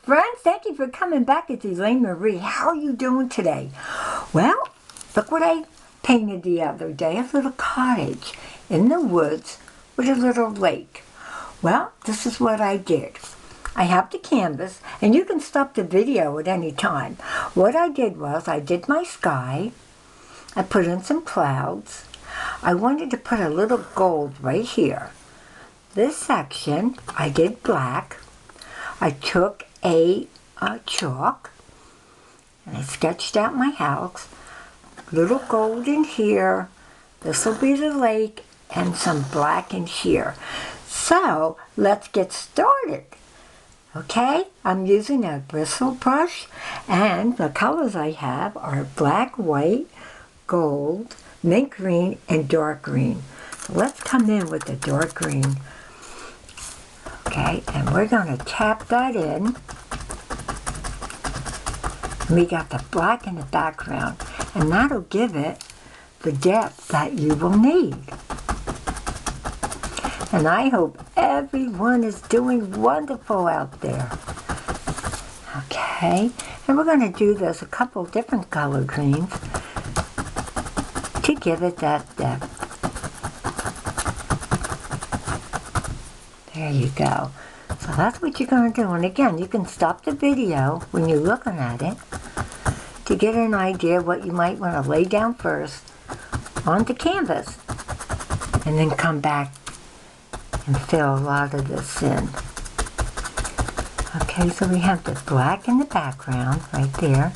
friends, thank you for coming back. It's Elaine Marie. How are you doing today? Well, look what I painted the other day. A little cottage in the woods with a little lake. Well, this is what I did. I have the canvas, and you can stop the video at any time. What I did was I did my sky. I put in some clouds. I wanted to put a little gold right here. This section, I did black. I took a chalk, and I sketched out my house. Little gold in here. This will be the lake, and some black in here. So, let's get started. Okay, I'm using a bristle brush, and the colors I have are black, white, gold, mint green, and dark green. So let's come in with the dark green. Okay, and we're going to tap that in. We got the black in the background, and that'll give it the depth that you will need. And I hope everyone is doing wonderful out there. Okay, and we're going to do this a couple different color greens to give it that depth. There you go. So that's what you're going to do. And again, you can stop the video when you're looking at it to get an idea of what you might want to lay down first on the canvas. And then come back and fill a lot of this in. Okay, so we have the black in the background right there.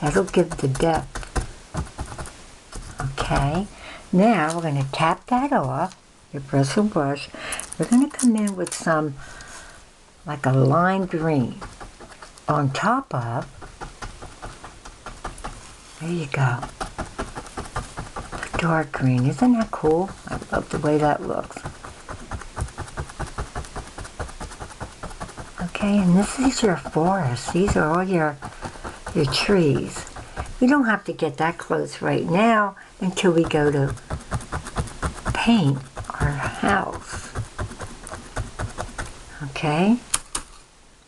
That'll give the depth. Okay, now we're going to tap that off, your bristle brush. We're going to come in with some, like a lime green on top of, there you go, the dark green. Isn't that cool? I love the way that looks. Okay, and this is your forest. These are all your trees. We don't have to get that close right now until we go to paint our house. Okay,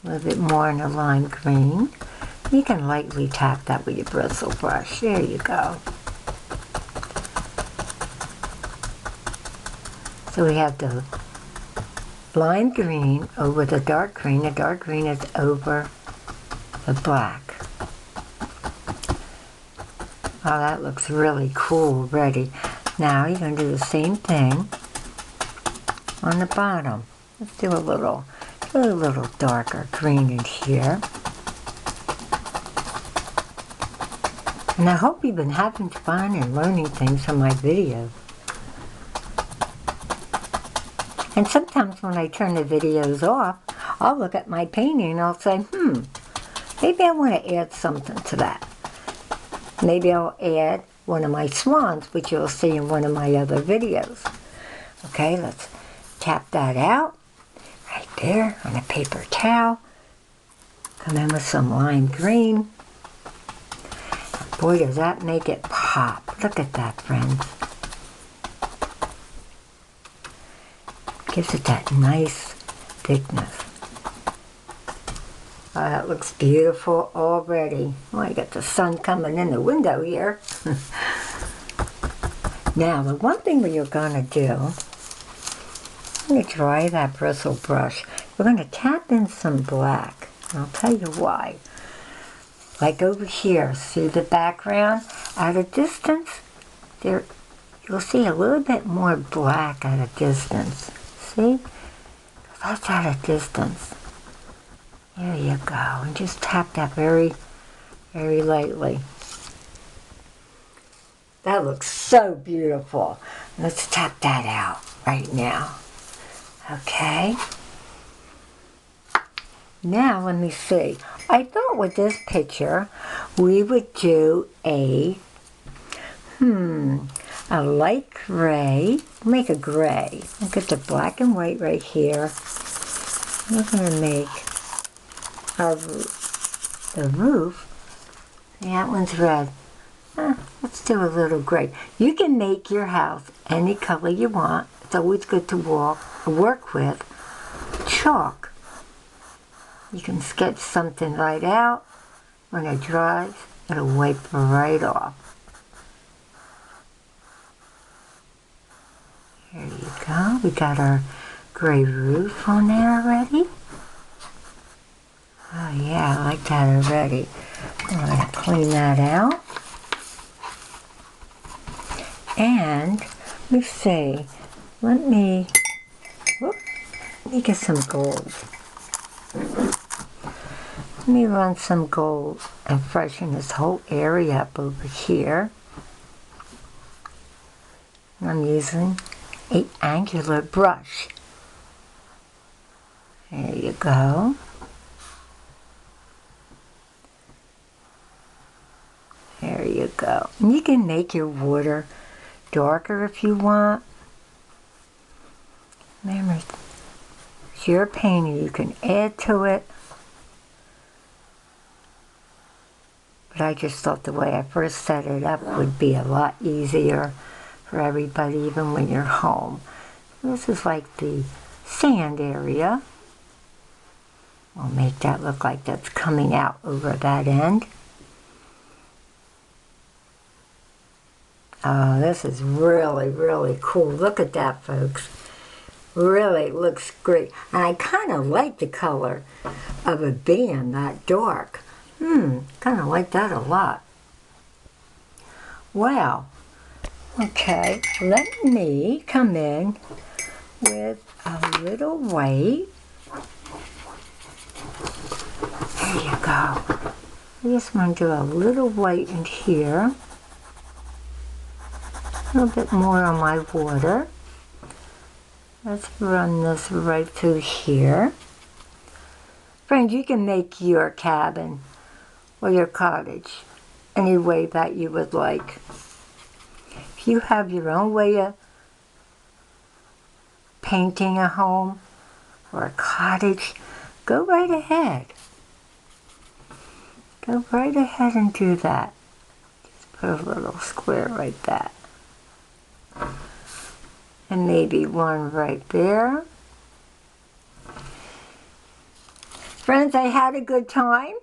a little bit more in the lime green. You can lightly tap that with your bristle brush. There you go. So we have the lime green over the dark green. The dark green is over the black. Oh, that looks really cool already. Now you're going to do the same thing on the bottom. Let's do a little darker green in here. And I hope you've been having fun and learning things from my videos. And sometimes when I turn the videos off, I'll look at my painting and I'll say, maybe I want to add something to that. Maybe I'll add one of my swans, which you'll see in one of my other videos. Okay, let's tap that out right there on a paper towel. Come in with some lime green. Boy, does that make it pop. Look at that, friends. Gives it that nice thickness. Oh, that looks beautiful already. Oh, I got the sun coming in the window here. Now, the one thing we're going to do, I'm going to dry that bristle brush. We're going to tap in some black. And I'll tell you why. Like over here, see the background? At a distance, there you'll see a little bit more black at a distance. See? That's at a distance. There you go. And just tap that very, very lightly. That looks so beautiful. Let's tap that out right now. Okay. Now let me see. I thought with this picture we would do a light gray. Make a gray. Look at the black and white right here. We're going to make the roof. Yeah, that one's red. Let's do a little gray. You can make your house any color you want. It's always good to work with chalk. You can sketch something right out. When it dries, it'll wipe right off. There you go. We got our gray roof on there already. Oh yeah, I like that already. I'm going to clean that out. And let's see. Let me get some gold. Let me run some gold and freshen this whole area up over here. I'm using an angular brush. There you go. There you go. And you can make your water darker if you want. Remember, it's your painting. You can add to it. But I just thought the way I first set it up would be a lot easier for everybody, even when you're home. This is like the sand area. We'll make that look like that's coming out over that end. Oh, this is really, really cool. Look at that, folks. Really looks great. And I kind of like the color of it being that dark. Kind of like that a lot. Wow. Okay, let me come in with a little white. There you go. I just want to do a little white in here. A little bit more on my water. Let's run this right through here. Friends, you can make your cabin or your cottage any way that you would like. If you have your own way of painting a home or a cottage, go right ahead. Go right ahead and do that. Just put a little square right there. And maybe one right there. Friends, I had a good time.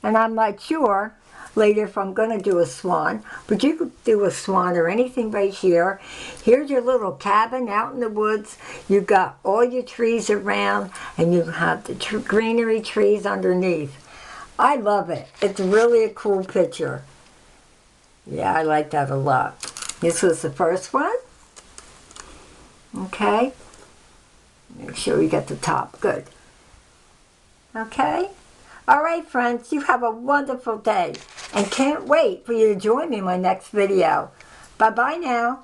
And I'm not sure later if I'm going to do a swan. But you could do a swan or anything right here. Here's your little cabin out in the woods. You've got all your trees around. And you have the greenery trees underneath. I love it. It's really a cool picture. Yeah, I like that a lot. This was the first one. Okay. Make sure we get the top. Good. Okay. All right, friends. You have a wonderful day. And can't wait for you to join me in my next video. Bye-bye now.